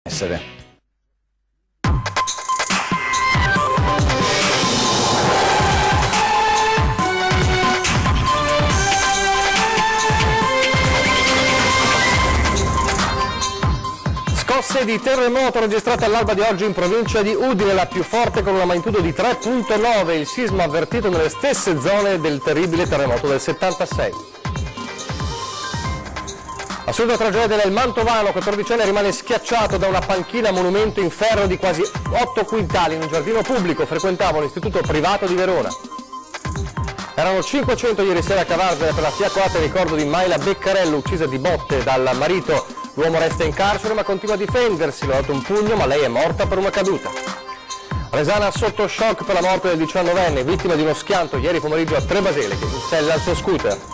Essere. Scosse di terremoto registrate all'alba di oggi in provincia di Udine, la più forte con una magnitudo di 3,9, il sisma avvertito nelle stesse zone del terribile terremoto del 76. Assurda tragedia del Mantovano, 14enne rimane schiacciato da una panchina monumento in ferro di quasi 8 quintali in un giardino pubblico, frequentava un istituto privato di Verona. Erano 500 ieri sera a Cavarzere per la fiaccolata in ricordo di Mayla Beccarello, uccisa di botte dal marito. L'uomo resta in carcere ma continua a difendersi, le ha dato un pugno ma lei è morta per una caduta. Resana sotto shock per la morte del 19enne, vittima di uno schianto ieri pomeriggio a Tre Baseliche, in sella al suo scooter.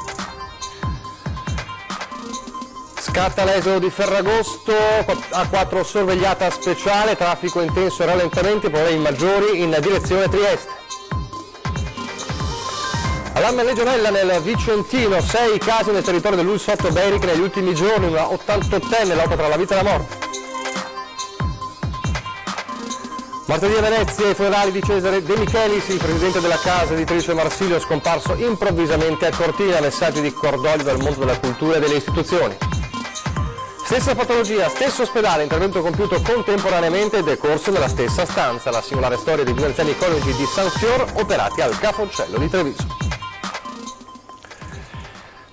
Scatta l'esodo di Ferragosto, A4 sorvegliata speciale, traffico intenso e rallentamenti, problemi maggiori in direzione Trieste. Allarme legionella nel Vicentino, 6 casi nel territorio dell'Ulsotto Beric negli ultimi giorni, una 88enne lotta tra la vita e la morte. Martedì a Venezia i funerali di Cesare De Michelis, il presidente della casa editrice Marsilio, scomparso improvvisamente a Cortina, messaggi di cordoglio dal mondo della cultura e delle istituzioni. Stessa patologia, stesso ospedale, intervento compiuto contemporaneamente e decorso nella stessa stanza, la singolare storia dei due anziani coniugi di San Fior operati al Cafoncello di Treviso.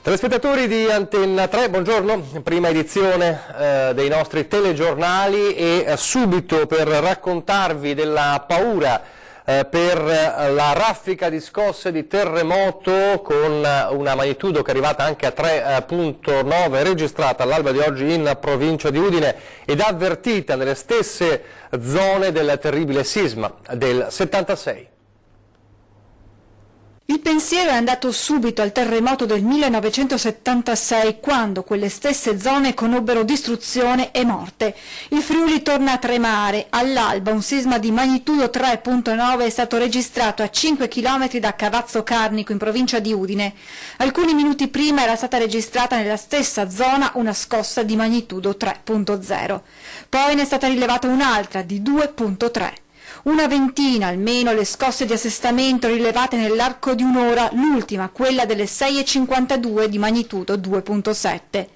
Telespettatori di Antenna 3, buongiorno, prima edizione dei nostri telegiornali e subito per raccontarvi della paura per la raffica di scosse di terremoto con una magnitudo che è arrivata anche a 3,9 registrata all'alba di oggi in provincia di Udine ed avvertita nelle stesse zone del terribile sisma del 76. Il pensiero è andato subito al terremoto del 1976, quando quelle stesse zone conobbero distruzione e morte. Il Friuli torna a tremare. All'alba un sisma di magnitudo 3,9 è stato registrato a 5 km da Cavazzo Carnico, in provincia di Udine. Alcuni minuti prima era stata registrata nella stessa zona una scossa di magnitudo 3,0. Poi ne è stata rilevata un'altra di 2,3. Una ventina almeno le scosse di assestamento rilevate nell'arco di un'ora, l'ultima, quella delle 6,52 di magnitudo 2,7.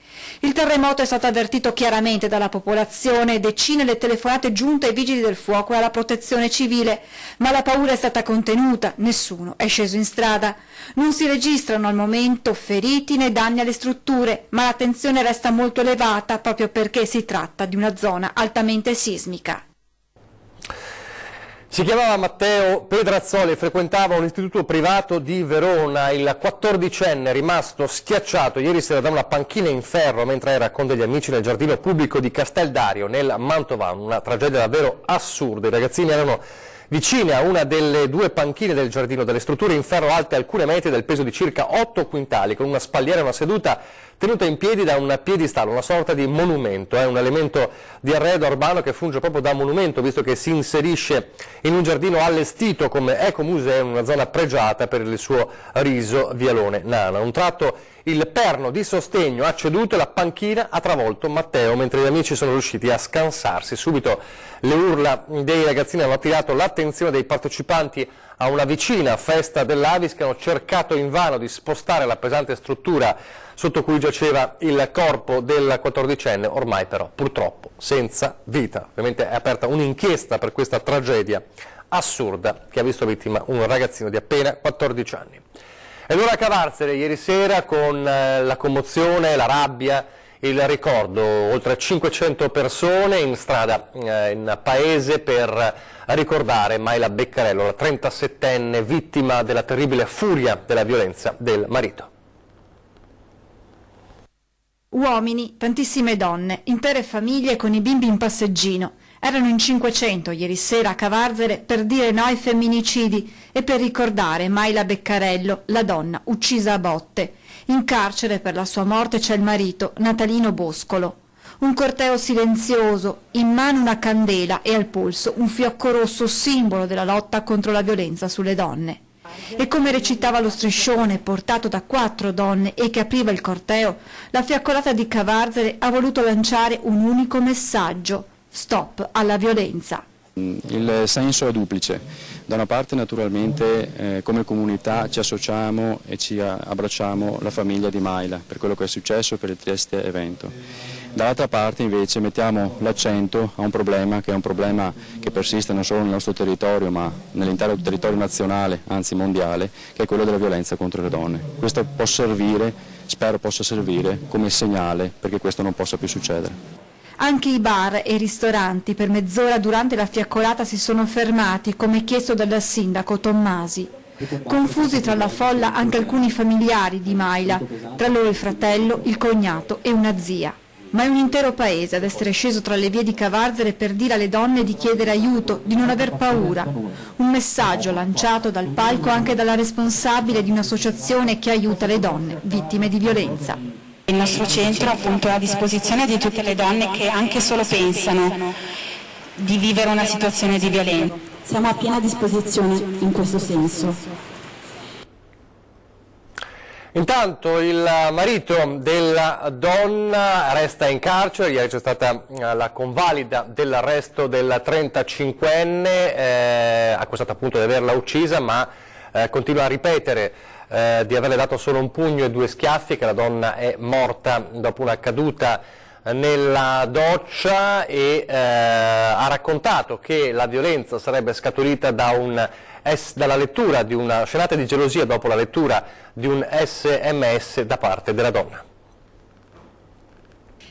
Il terremoto è stato avvertito chiaramente dalla popolazione, decine le telefonate giunte ai vigili del fuoco e alla protezione civile, ma la paura è stata contenuta, nessuno è sceso in strada. Non si registrano al momento feriti né danni alle strutture, ma l'attenzione resta molto elevata proprio perché si tratta di una zona altamente sismica. Si chiamava Matteo Pedrazzoli e frequentava un istituto privato di Verona. Il 14enne rimasto schiacciato ieri sera da una panchina in ferro mentre era con degli amici nel giardino pubblico di Casteldario nel Mantovano. Una tragedia davvero assurda. I ragazzini erano vicini a una delle due panchine del giardino, delle strutture in ferro alte alcune metri del peso di circa 8 quintali, con una spalliera e una seduta tenuta in piedi da un piedistallo, una sorta di monumento, un elemento di arredo urbano che funge proprio da monumento, visto che si inserisce in un giardino allestito come ecomuseo in una zona pregiata per il suo riso vialone nana. A un tratto il perno di sostegno ha ceduto e la panchina ha travolto Matteo, mentre gli amici sono riusciti a scansarsi. Subito le urla dei ragazzini hanno attirato l'attenzione dei partecipanti a una vicina festa dell'Avis che hanno cercato invano di spostare la pesante struttura sotto cui giaceva il corpo del 14enne, ormai però purtroppo senza vita. Ovviamente è aperta un'inchiesta per questa tragedia assurda che ha visto vittima un ragazzino di appena 14 anni. E allora a Cavarzere ieri sera con la commozione, la rabbia, il ricordo, oltre 500 persone in strada in paese per ricordare Mayla Beccarello, la 37enne vittima della terribile furia della violenza del marito. Uomini, tantissime donne, intere famiglie con i bimbi in passeggino. Erano in 500 ieri sera a Cavarzere per dire no ai femminicidi e per ricordare Mayla Beccarello, la donna uccisa a botte. In carcere per la sua morte c'è il marito, Natalino Boscolo. Un corteo silenzioso, in mano una candela e al polso un fiocco rosso, simbolo della lotta contro la violenza sulle donne. E come recitava lo striscione portato da 4 donne e che apriva il corteo, la fiaccolata di Cavarzere ha voluto lanciare un unico messaggio: Stop alla violenza. Il senso è duplice. Da una parte naturalmente come comunità ci associamo e ci abbracciamo la famiglia di Mayla per quello che è successo, per il triste evento. Dall'altra parte invece mettiamo l'accento a un problema che è un problema che persiste non solo nel nostro territorio ma nell'intero territorio nazionale, anzi mondiale, che è quello della violenza contro le donne. Questo può servire, spero possa servire come segnale perché questo non possa più succedere. Anche i bar e i ristoranti per mezz'ora durante la fiaccolata si sono fermati, come chiesto dal sindaco Tommasi. Confusi tra la folla anche alcuni familiari di Mayla, tra loro il fratello, il cognato e una zia. Ma è un intero paese ad essere sceso tra le vie di Cavarzere per dire alle donne di chiedere aiuto, di non aver paura. Un messaggio lanciato dal palco anche dalla responsabile di un'associazione che aiuta le donne vittime di violenza. Il nostro centro appunto è a disposizione di tutte le donne che anche solo pensano di vivere una situazione di violenza. Siamo a piena disposizione in questo senso. Intanto il marito della donna resta in carcere, ieri c'è stata la convalida dell'arresto del 35enne, accusato appunto di averla uccisa, ma continua a ripetere di averle dato solo un pugno e 2 schiaffi, che la donna è morta dopo una caduta nella doccia e ha raccontato che la violenza sarebbe scaturita dalla lettura di una scenata di gelosia dopo la lettura di un SMS da parte della donna.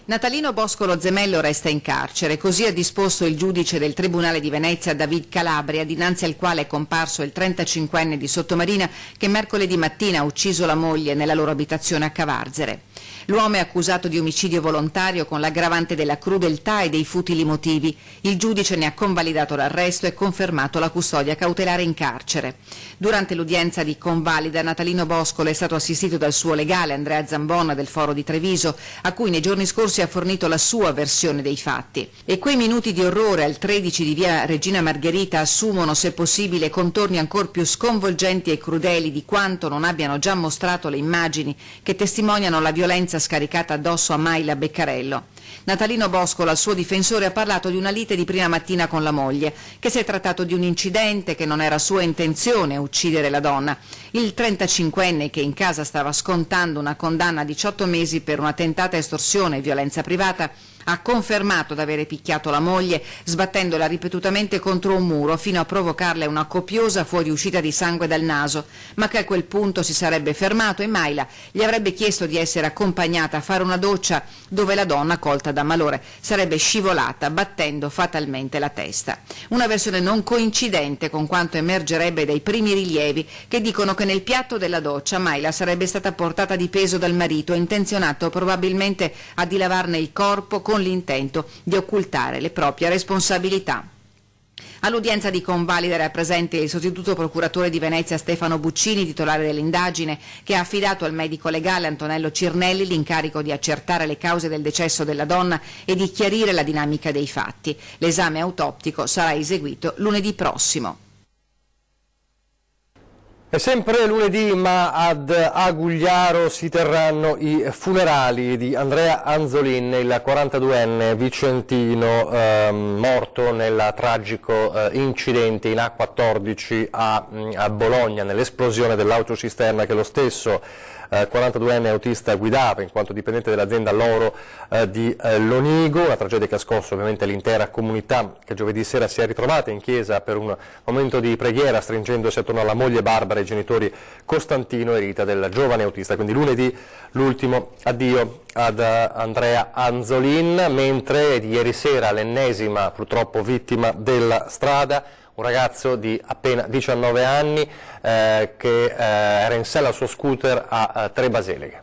Natalino Boscolo Zemello resta in carcere, così ha disposto il giudice del Tribunale di Venezia David Calabria, dinanzi al quale è comparso il 35enne di Sottomarina che mercoledì mattina ha ucciso la moglie nella loro abitazione a Cavarzere. L'uomo è accusato di omicidio volontario con l'aggravante della crudeltà e dei futili motivi. Il giudice ne ha convalidato l'arresto e confermato la custodia cautelare in carcere. Durante l'udienza di convalida, Natalino Boscolo è stato assistito dal suo legale Andrea Zambonna del Foro di Treviso, a cui nei giorni scorsi ha fornito la sua versione dei fatti. E quei minuti di orrore al 13 di via Regina Margherita assumono, se possibile, contorni ancor più sconvolgenti e crudeli di quanto non abbiano già mostrato le immagini che testimoniano la violenza scaricata addosso a Mayla Beccarello. Natalino Boscolo, al suo difensore, ha parlato di una lite di prima mattina con la moglie, che si è trattato di un incidente, che non era sua intenzione uccidere la donna. Il 35enne, che in casa stava scontando una condanna a 18 mesi per una tentata estorsione e violenza privata, ha confermato di avere picchiato la moglie, sbattendola ripetutamente contro un muro fino a provocarle una copiosa fuoriuscita di sangue dal naso, ma che a quel punto si sarebbe fermato e Mayla gli avrebbe chiesto di essere accompagnata a fare una doccia, dove la donna, colta da malore, sarebbe scivolata battendo fatalmente la testa. Una versione non coincidente con quanto emergerebbe dai primi rilievi, che dicono che nel piatto della doccia Mayla sarebbe stata portata di peso dal marito, intenzionato probabilmente a dilavarne il corpo con l'intento di occultare le proprie responsabilità. All'udienza di convalida era presente il sostituto procuratore di Venezia Stefano Buccini, titolare dell'indagine, che ha affidato al medico legale Antonello Cirnelli l'incarico di accertare le cause del decesso della donna e di chiarire la dinamica dei fatti. L'esame autoptico sarà eseguito lunedì prossimo. È sempre lunedì, ma ad Agugliaro si terranno i funerali di Andrea Anzolin, il 42enne vicentino morto nel tragico incidente in A14 a Bologna, nell'esplosione dell'autocisterna che lo stesso 42enne autista guidava in quanto dipendente dell'azienda Loro di Lonigo, una tragedia che ha scosso ovviamente l'intera comunità, che giovedì sera si è ritrovata in chiesa per un momento di preghiera, stringendosi attorno alla moglie Barbara e ai genitori Costantino e Rita del giovane autista. Quindi lunedì l'ultimo addio ad Andrea Anzolin, mentre ieri sera l'ennesima purtroppo vittima della strada, un ragazzo di appena 19 anni che era in sella al suo scooter a Tre Baseleghe.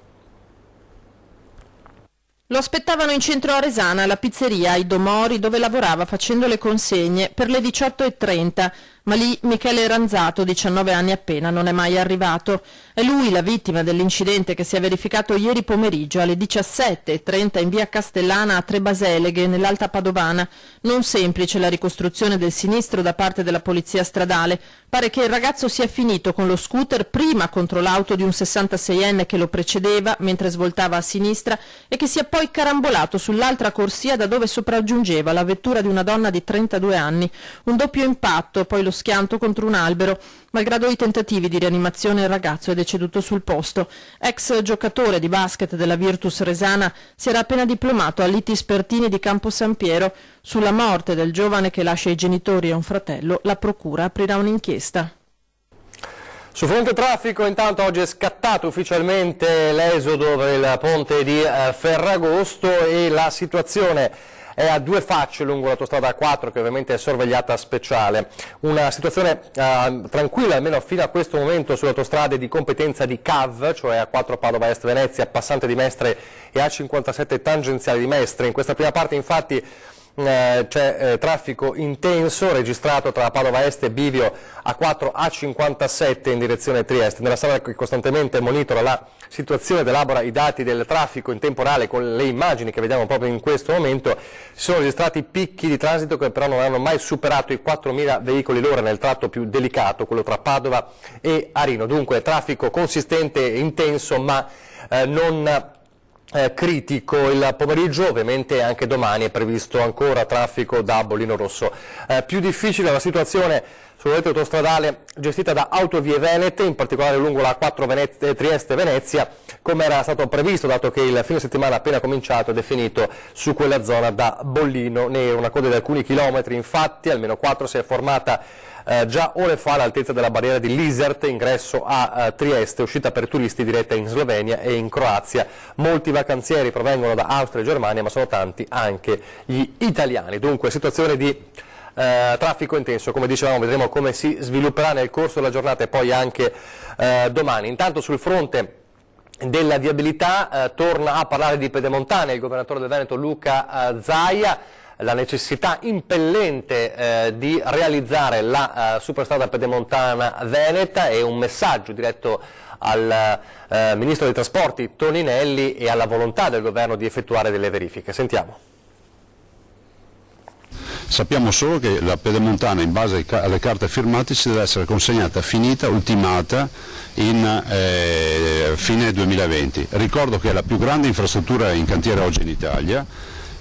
Lo aspettavano in centro a Resana, alla pizzeria Ido Mori, dove lavorava facendo le consegne, per le 18:30, Ma lì Michele Ranzato, 19 anni appena, non è mai arrivato. È lui la vittima dell'incidente che si è verificato ieri pomeriggio alle 17:30 in via Castellana a Trebaseleghe, nell'Alta Padovana. Non semplice la ricostruzione del sinistro da parte della polizia stradale. Pare che il ragazzo sia finito con lo scooter prima contro l'auto di un 66enne che lo precedeva mentre svoltava a sinistra e che sia poi carambolato sull'altra corsia da dove sopraggiungeva la vettura di una donna di 32 anni. Un doppio impatto, poi lo schianto contro un albero. Malgrado i tentativi di rianimazione, il ragazzo è deceduto sul posto. Ex giocatore di basket della Virtus Resana, si era appena diplomato all'ITIS Pertini di Campo San Piero. Sulla morte del giovane che lascia i genitori e un fratello, la procura aprirà un'inchiesta. Su fronte traffico, intanto oggi è scattato ufficialmente l'esodo per il ponte di Ferragosto e la situazione è a due facce lungo l'autostrada A4, che ovviamente è sorvegliata speciale. Una situazione tranquilla, almeno fino a questo momento, sulle autostrade di competenza di CAV, cioè A4 Padova Est Venezia, Passante di Mestre e A57 tangenziale di Mestre. In questa prima parte infatti c'è traffico intenso registrato tra Padova Est e Bivio A4 A57 in direzione Trieste. Nella sala che costantemente monitora la situazione ed elabora i dati del traffico in tempo reale con le immagini che vediamo proprio in questo momento, si sono registrati picchi di transito che però non hanno mai superato i 4.000 veicoli l'ora nel tratto più delicato, quello tra Padova e Arino. Dunque traffico consistente e intenso, ma non critico. Il pomeriggio, ovviamente anche domani, è previsto ancora traffico da Bollino Rosso. Più difficile la situazione sulla rete autostradale gestita da Autovie Venete, in particolare lungo la A4 Trieste-Venezia, come era stato previsto, dato che il fine settimana appena cominciato ed è finito su quella zona da Bollino Nero. Una coda di alcuni chilometri, infatti, almeno 4 si è formata già ore fa all'altezza della barriera di Lisert, ingresso a Trieste, uscita per turisti diretta in Slovenia e in Croazia. Molti vacanzieri provengono da Austria e Germania, ma sono tanti anche gli italiani. Dunque situazione di traffico intenso, come dicevamo, vedremo come si svilupperà nel corso della giornata e poi anche domani. Intanto sul fronte della viabilità torna a parlare di Pedemontana il governatore del Veneto Luca Zaia. La necessità impellente di realizzare la superstrada pedemontana veneta è un messaggio diretto al Ministro dei Trasporti Toninelli e alla volontà del governo di effettuare delle verifiche. Sentiamo. Sappiamo solo che la pedemontana, in base alle carte firmate, ci deve essere consegnata, finita, ultimata in fine 2020. Ricordo che è la più grande infrastruttura in cantiere oggi in Italia,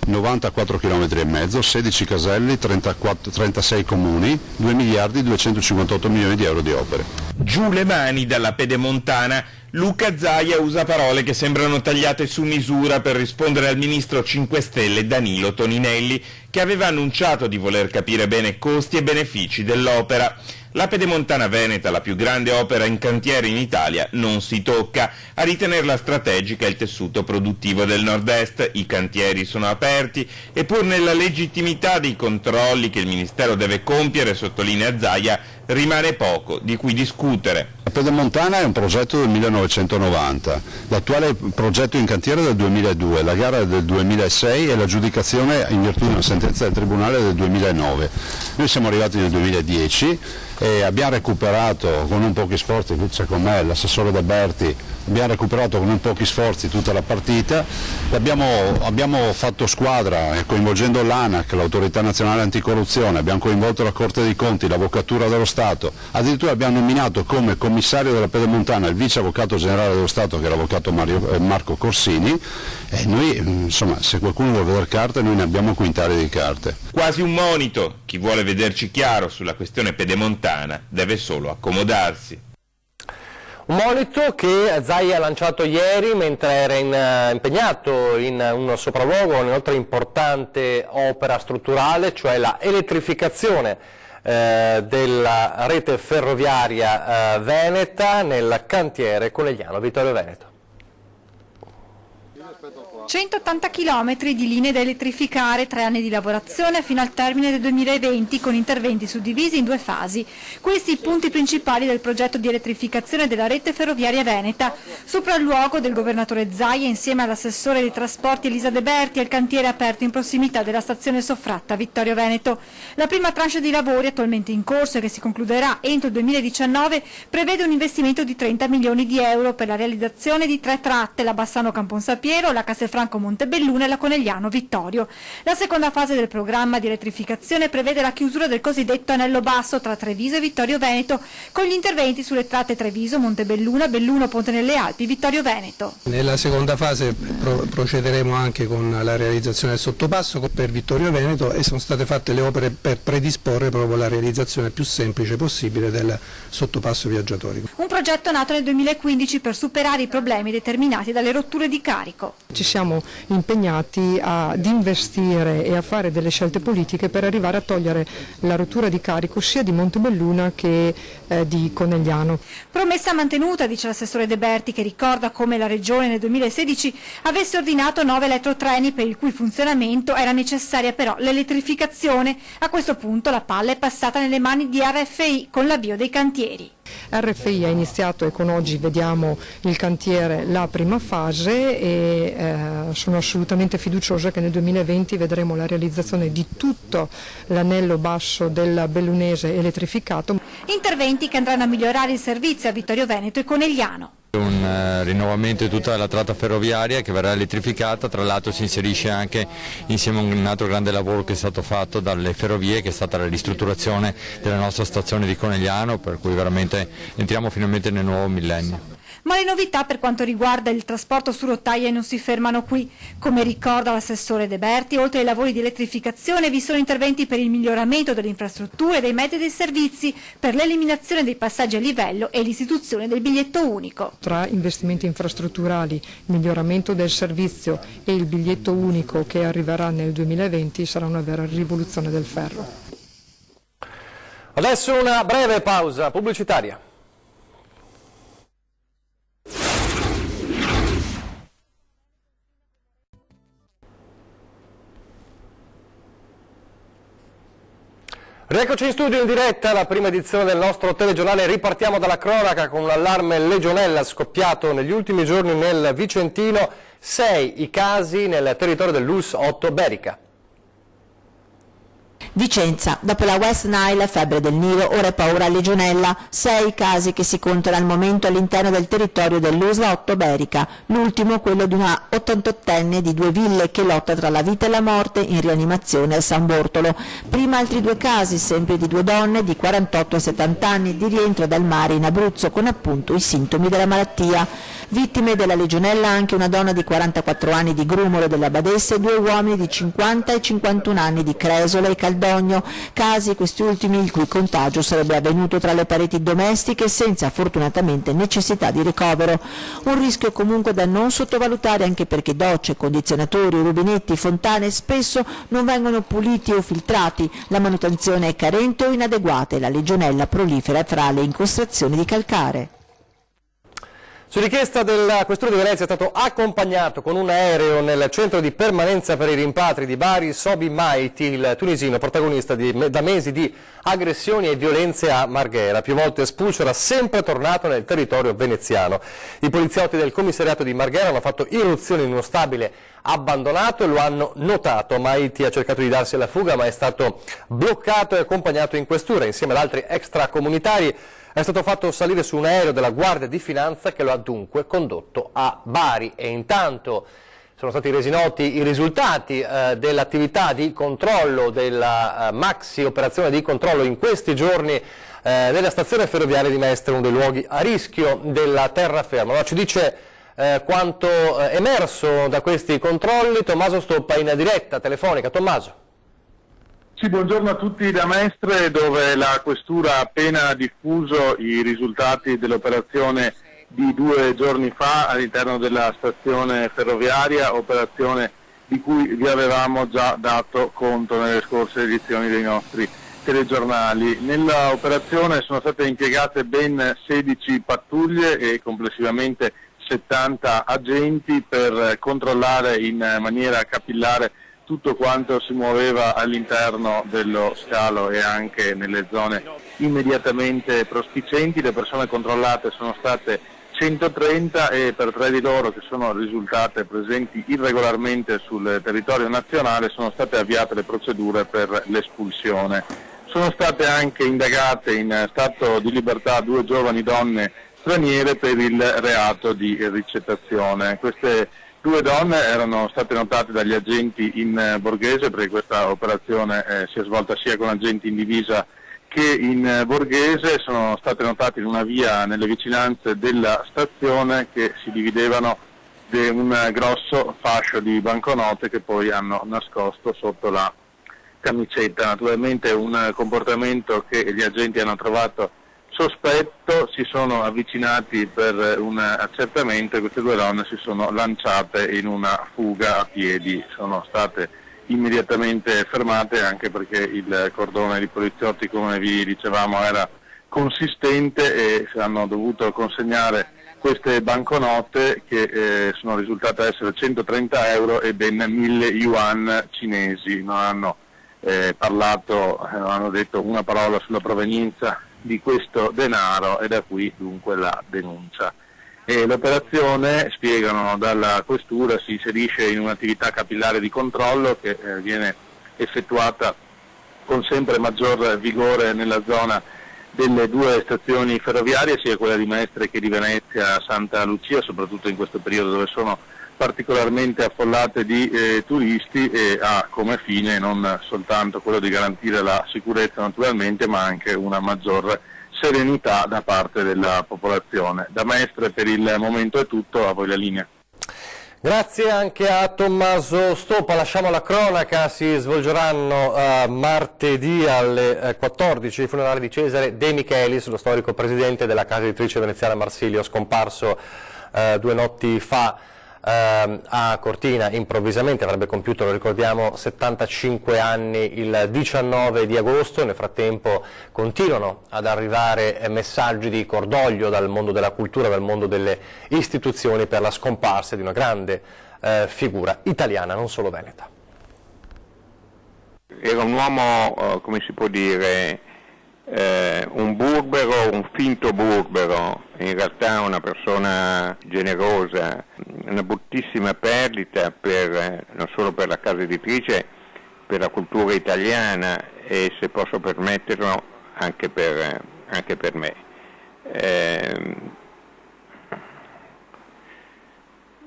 94 km e mezzo, 16 caselli, 36 comuni, 2 miliardi 258 milioni di euro di opere. Giù le mani dalla pedemontana. Luca Zaia usa parole che sembrano tagliate su misura per rispondere al ministro 5 Stelle Danilo Toninelli, che aveva annunciato di voler capire bene costi e benefici dell'opera. La pedemontana veneta, la più grande opera in cantiere in Italia, non si tocca. A ritenerla strategica è il tessuto produttivo del nord-est. I cantieri sono aperti e pur nella legittimità dei controlli che il Ministero deve compiere, sottolinea Zaia, rimane poco di cui discutere. La pedemontana è un progetto del 1990, l'attuale progetto in cantiere è del 2002, la gara è del 2006 e l'aggiudicazione in virtù di una sentenza del Tribunale del 2009. Noi siamo arrivati nel 2010 e abbiamo recuperato con non pochi sforzi, qui c'è con me l'assessore D'Alberti, abbiamo recuperato con non pochi sforzi tutta la partita, abbiamo fatto squadra coinvolgendo l'ANAC, l'Autorità Nazionale Anticorruzione, abbiamo coinvolto la Corte dei Conti, l'Avvocatura dello Stato, addirittura abbiamo nominato come commissario della pedemontana il vice avvocato generale dello Stato, che era l'avvocato Marco Corsini, e noi, insomma, se qualcuno vuole vedere carte, noi ne abbiamo quintali di carte. Quasi un monito, chi vuole vederci chiaro sulla questione pedemontana deve solo accomodarsi. Un monito che Zaia ha lanciato ieri mentre era impegnato in un sopralluogo, un'altra importante opera strutturale, cioè la elettrificazione della rete ferroviaria veneta nel cantiere Conegliano. Vittorio Veneto. 180 km di linee da elettrificare, 3 anni di lavorazione fino al termine del 2020 con interventi suddivisi in 2 fasi. Questi i punti principali del progetto di elettrificazione della rete ferroviaria veneta. Sopralluogo del governatore Zaia insieme all'assessore dei trasporti Elisa De Berti al cantiere aperto in prossimità della stazione Soffratta Vittorio Veneto. La prima tranche di lavori attualmente in corso e che si concluderà entro il 2019 prevede un investimento di 30 milioni di euro per la realizzazione di 3 tratte, la Bassano Campon-Sapiero, la Castelfranco Montebelluna e la Conegliano Vittorio. La seconda fase del programma di elettrificazione prevede la chiusura del cosiddetto anello basso tra Treviso e Vittorio Veneto, con gli interventi sulle tratte Treviso, Montebelluna, Belluno, Ponte nelle Alpi, Vittorio Veneto. Nella seconda fase procederemo anche con la realizzazione del sottopasso per Vittorio Veneto e sono state fatte le opere per predisporre proprio la realizzazione più semplice possibile del sottopasso viaggiatori. Un progetto nato nel 2015 per superare i problemi determinati dalle rotture di carico. Ci siamo impegnati ad investire e a fare delle scelte politiche per arrivare a togliere la rottura di carico sia di Montebelluna che di Conegliano. Promessa mantenuta, dice l'assessore De Berti, che ricorda come la Regione nel 2016 avesse ordinato 9 elettrotreni per il cui funzionamento era necessaria però l'elettrificazione. A questo punto la palla è passata nelle mani di RFI con l'avvio dei cantieri. RFI ha iniziato e con oggi vediamo il cantiere la prima fase e sono assolutamente fiduciosa che nel 2020 vedremo la realizzazione di tutto l'anello basso del Bellunese elettrificato. Interventi che andranno a migliorare il servizio a Vittorio Veneto e Conegliano. Un rinnovamento di tutta la tratta ferroviaria che verrà elettrificata, tra l'altro si inserisce anche insieme a un altro grande lavoro che è stato fatto dalle ferrovie, che è stata la ristrutturazione della nostra stazione di Conegliano, per cui veramente entriamo finalmente nel nuovo millennio. Ma le novità per quanto riguarda il trasporto su rotaie non si fermano qui. Come ricorda l'assessore De Berti, oltre ai lavori di elettrificazione vi sono interventi per il miglioramento delle infrastrutture, dei mezzi e dei servizi, per l'eliminazione dei passaggi a livello e l'istituzione del biglietto unico. Tra investimenti infrastrutturali, miglioramento del servizio e il biglietto unico che arriverà nel 2020 sarà una vera rivoluzione del ferro. Adesso una breve pausa pubblicitaria. Rieccoci in studio in diretta, la prima edizione del nostro telegiornale. Ripartiamo dalla cronaca con un allarme legionella scoppiato negli ultimi giorni nel Vicentino. 6 i casi nel territorio dell'US 8 Berica. Vicenza, dopo la West Nile, febbre del Nilo, ora è paura legionella. 6 casi che si contano al momento all'interno del territorio dell'USLA 8 Berica. L'ultimo quello di una 88enne di 2 ville che lotta tra la vita e la morte in rianimazione al San Bortolo. Prima altri 2 casi, sempre di 2 donne di 48 e 70 anni, di rientro dal mare in Abruzzo con appunto i sintomi della malattia. Vittime della legionella anche una donna di 44 anni di Grumolo della Badessa e 2 uomini di 50 e 51 anni di Cresola e Caldogno, casi questi ultimi il cui contagio sarebbe avvenuto tra le pareti domestiche senza fortunatamente necessità di ricovero. Un rischio comunque da non sottovalutare anche perché docce, condizionatori, rubinetti, fontane spesso non vengono puliti o filtrati, la manutenzione è carente o inadeguata e la legionella prolifera tra le incrostazioni di calcare. Su richiesta della Questura di Venezia è stato accompagnato con un aereo nel centro di permanenza per i rimpatri di Bari Sobi Maiti, il tunisino protagonista da mesi di aggressioni e violenze a Marghera. Più volte espulso, era sempre tornato nel territorio veneziano. I poliziotti del commissariato di Marghera hanno fatto irruzione in uno stabile abbandonato e lo hanno notato. Maiti ha cercato di darsi alla fuga ma è stato bloccato e accompagnato in questura insieme ad altri extracomunitari. È stato fatto salire su un aereo della Guardia di Finanza che lo ha dunque condotto a Bari e intanto sono stati resi noti i risultati dell'attività di controllo, della maxi operazione di controllo in questi giorni nella stazione ferroviaria di Mestre, uno dei luoghi a rischio della terraferma. No, ci dice quanto emerso da questi controlli Tommaso Stoppa in diretta telefonica. Tommaso. Sì, buongiorno a tutti da Mestre, dove la Questura ha appena diffuso i risultati dell'operazione di 2 giorni fa all'interno della stazione ferroviaria, operazione di cui vi avevamo già dato conto nelle scorse edizioni dei nostri telegiornali. Nella operazione sono state impiegate ben 16 pattuglie e complessivamente 70 agenti per controllare in maniera capillare tutto quanto si muoveva all'interno dello scalo e anche nelle zone immediatamente prospicienti. Le persone controllate sono state 130 e per 3 di loro, che sono risultate presenti irregolarmente sul territorio nazionale, sono state avviate le procedure per l'espulsione. Sono state anche indagate in stato di libertà 2 giovani donne straniere per il reato di ricettazione. Queste 2 donne erano state notate dagli agenti in borghese, perché questa operazione si è svolta sia con agenti in divisa che in borghese. Sono state notate in una via nelle vicinanze della stazione, che si dividevano di un grosso fascio di banconote che poi hanno nascosto sotto la camicetta. Naturalmente un comportamento che gli agenti hanno trovato sospetto, si sono avvicinati per un accertamento e queste 2 donne si sono lanciate in una fuga a piedi. Sono state immediatamente fermate, anche perché il cordone di poliziotti, come vi dicevamo, era consistente e hanno dovuto consegnare queste banconote che sono risultate essere 130 euro e ben 1000 yuan cinesi. Non hanno parlato, non hanno detto una parola sulla provenienza di questo denaro e da qui dunque la denuncia. L'operazione, spiegano dalla questura, si inserisce in un'attività capillare di controllo che viene effettuata con sempre maggior vigore nella zona delle 2 stazioni ferroviarie, sia quella di Mestre che di Venezia Santa Lucia, soprattutto in questo periodo dove sono particolarmente affollate di turisti, e ha come fine non soltanto quello di garantire la sicurezza naturalmente, ma anche una maggior serenità da parte della popolazione. Da Mestre per il momento è tutto, a voi la linea. Grazie anche a Tommaso Stopa. Lasciamo la cronaca, si svolgeranno martedì alle 14 i funerali di Cesare De Michelis, lo storico presidente della casa editrice veneziana Marsilio, scomparso 2 notti fa a Cortina improvvisamente. Avrebbe compiuto, lo ricordiamo, 75 anni il 19 di agosto. Nel frattempo continuano ad arrivare messaggi di cordoglio dal mondo della cultura, dal mondo delle istituzioni per la scomparsa di una grande figura italiana, non solo veneta. Era un uomo, come si può dire, un burbero, un finto burbero, in realtà una persona generosa, una bruttissima perdita non solo per la casa editrice, per la cultura italiana e, se posso permetterlo, anche per me.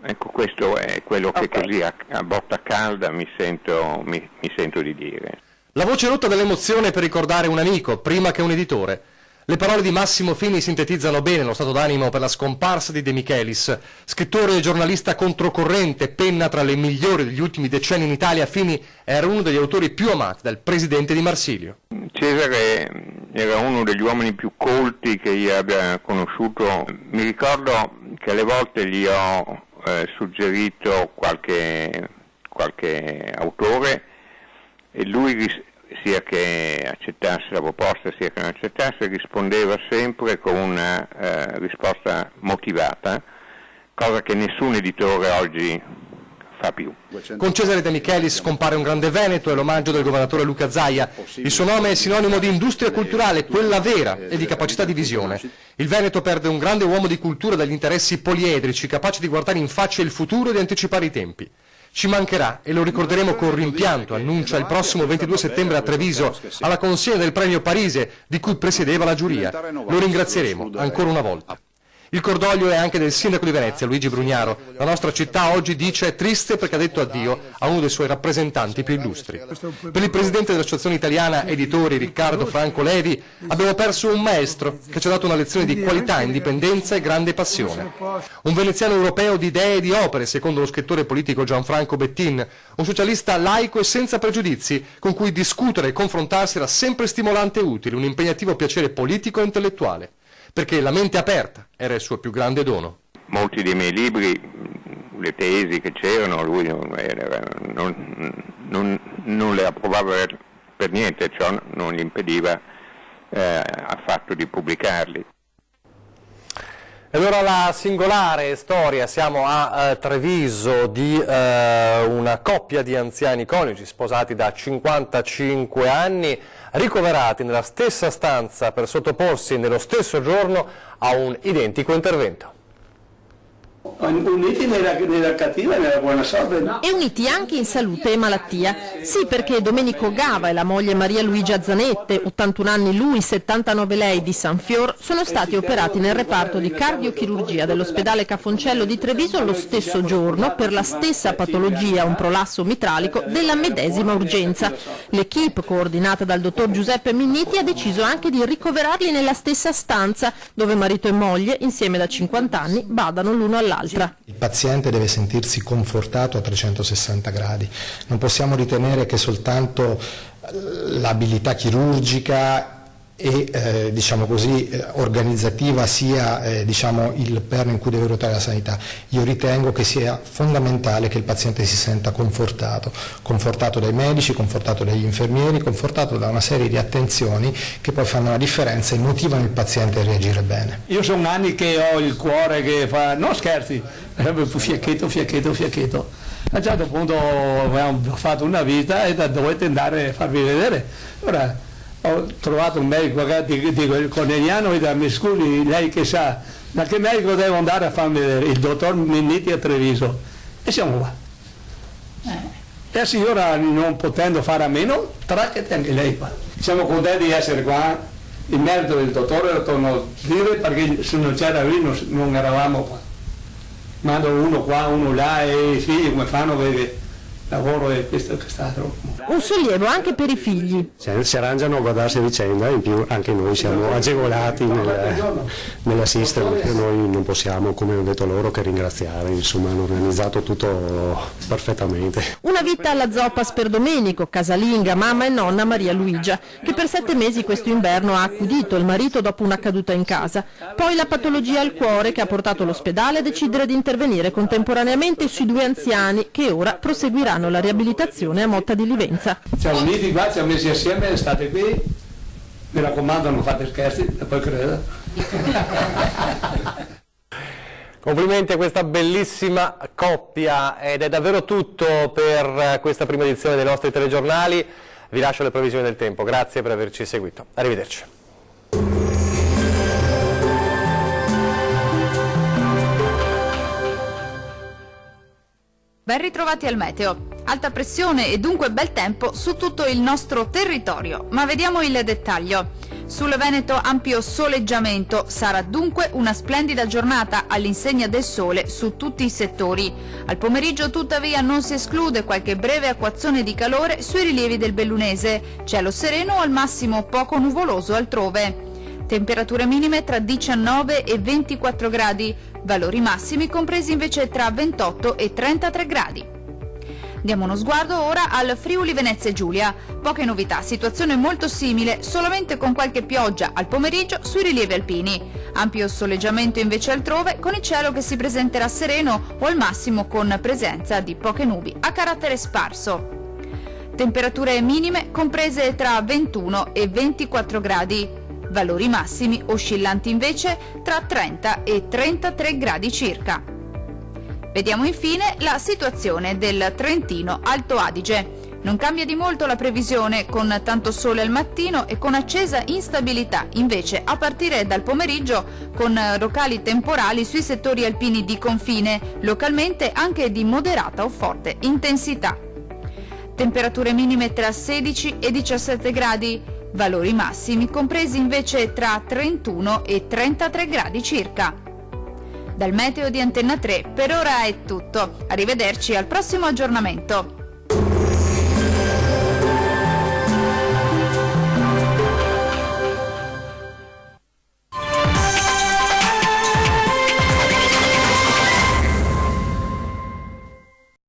Ecco, questo è quello che così a botta calda mi sento di dire. La voce rotta dell'emozione per ricordare un amico, prima che un editore. Le parole di Massimo Fini sintetizzano bene lo stato d'animo per la scomparsa di De Michelis. Scrittore e giornalista controcorrente, penna tra le migliori degli ultimi decenni in Italia, Fini era uno degli autori più amati dal presidente di Marsilio. Cesare era uno degli uomini più colti che io abbia conosciuto. Mi ricordo che alle volte gli ho suggerito qualche autore e lui, sia che accettasse la proposta sia che non accettasse, rispondeva sempre con una risposta motivata, cosa che nessun editore oggi fa più. Con Cesare De Michelis scompare un grande veneto e l'omaggio del governatore Luca Zaia. Il suo nome è sinonimo di industria culturale, quella vera, e di capacità di visione. Il Veneto perde un grande uomo di cultura dagli interessi poliedrici, capace di guardare in faccia il futuro e di anticipare i tempi. Ci mancherà e lo ricorderemo con rimpianto, annuncia il prossimo 22 settembre a Treviso, alla consegna del premio Parise, di cui presiedeva la giuria. Lo ringrazieremo ancora una volta. Il cordoglio è anche del sindaco di Venezia, Luigi Brugnaro. La nostra città oggi dice è triste perché ha detto addio a uno dei suoi rappresentanti più illustri. Per il presidente dell'Associazione Italiana Editori, Riccardo Franco Levi, abbiamo perso un maestro che ci ha dato una lezione di qualità, indipendenza e grande passione. Un veneziano europeo di idee e di opere, secondo lo scrittore politico Gianfranco Bettin, un socialista laico e senza pregiudizi, con cui discutere e confrontarsi era sempre stimolante e utile, un impegnativo piacere politico e intellettuale. Perché la mente aperta era il suo più grande dono. Molti dei miei libri, le tesi che c'erano, lui non le approvava per niente, ciò non gli impediva affatto di pubblicarli. E allora la singolare storia, siamo a Treviso, di una coppia di anziani coniugi sposati da 55 anni, ricoverati nella stessa stanza per sottoporsi nello stesso giorno a un identico intervento. Uniti nella cattiva e nella buona sorte. No? E uniti anche in salute e malattia. Sì, perché Domenico Gava e la moglie Maria Luigia Zanette, 81 anni lui, 79 lei, di San Fior, sono stati operati nel reparto di cardiochirurgia dell'ospedale Cafoncello di Treviso lo stesso giorno per la stessa patologia, un prolasso mitralico, della medesima urgenza. L'equipe, coordinata dal dottor Giuseppe Minniti, ha deciso anche di ricoverarli nella stessa stanza, dove marito e moglie, insieme da 50 anni, badano l'uno all'altro. Il paziente deve sentirsi confortato a 360 gradi, non possiamo ritenere che soltanto l'abilità chirurgica e diciamo così, organizzativa sia diciamo, il perno in cui deve ruotare la sanità. Io ritengo che sia fondamentale che il paziente si senta confortato dai medici, confortato dagli infermieri, confortato da una serie di attenzioni che poi fanno la differenza e motivano il paziente a reagire bene. Io sono anni che ho il cuore che fa, non scherzi, fiacchetto. A un certo punto ho fatto una visita e dovete andare a farvi vedere. Ora, ho trovato un medico, dico il corneliano, e mi scusi, lei che sa, da che medico devo andare a farmi vedere? Il dottor Minniti a Treviso. E siamo qua. E sì, ora non potendo fare a meno, traccate anche lei qua. Siamo contenti di essere qua, il merito del dottore lo torno a dire, perché se non c'era lui non eravamo qua. Mando uno qua, uno là e i figli come fanno, perché lavoro e questo che sta troppo. Un sollievo anche per i figli. Si arrangiano a guardarsi a vicenda, in più anche noi siamo agevolati nell'assistere, perché noi non possiamo, come ho detto loro, che ringraziare, insomma hanno organizzato tutto perfettamente. Una vita alla Zoppas per Domenico, casalinga, mamma e nonna Maria Luigia, che per 7 mesi questo inverno ha accudito il marito dopo una caduta in casa. Poi la patologia al cuore che ha portato l'ospedale a decidere di intervenire contemporaneamente sui 2 anziani che ora proseguiranno la riabilitazione a Motta di Livenza. Siamo uniti qua, ci siamo messi assieme, state qui, mi raccomando non fate scherzi, e poi credo. Complimenti a questa bellissima coppia, ed è davvero tutto per questa prima edizione dei nostri telegiornali. Vi lascio le previsioni del tempo, grazie per averci seguito, arrivederci. Ben ritrovati al meteo. Alta pressione e dunque bel tempo su tutto il nostro territorio, ma vediamo il dettaglio. Sul Veneto ampio soleggiamento, sarà dunque una splendida giornata all'insegna del sole su tutti i settori. Al pomeriggio tuttavia non si esclude qualche breve acquazzone di calore sui rilievi del Bellunese, cielo sereno o al massimo poco nuvoloso altrove. Temperature minime tra 19 e 24 gradi, valori massimi compresi invece tra 28 e 33 gradi. Diamo uno sguardo ora al Friuli Venezia Giulia. Poche novità, situazione molto simile, solamente con qualche pioggia al pomeriggio sui rilievi alpini. Ampio soleggiamento invece altrove, con il cielo che si presenterà sereno o al massimo con presenza di poche nubi a carattere sparso. Temperature minime comprese tra 21 e 24 gradi. Valori massimi oscillanti invece tra 30 e 33 gradi circa. Vediamo infine la situazione del Trentino Alto Adige. Non cambia di molto la previsione, con tanto sole al mattino e con accesa instabilità invece a partire dal pomeriggio, con locali temporali sui settori alpini di confine, localmente anche di moderata o forte intensità. Temperature minime tra 16 e 17 gradi, valori massimi compresi invece tra 31 e 33 gradi circa. Dal meteo di Antenna 3 per ora è tutto, arrivederci al prossimo aggiornamento.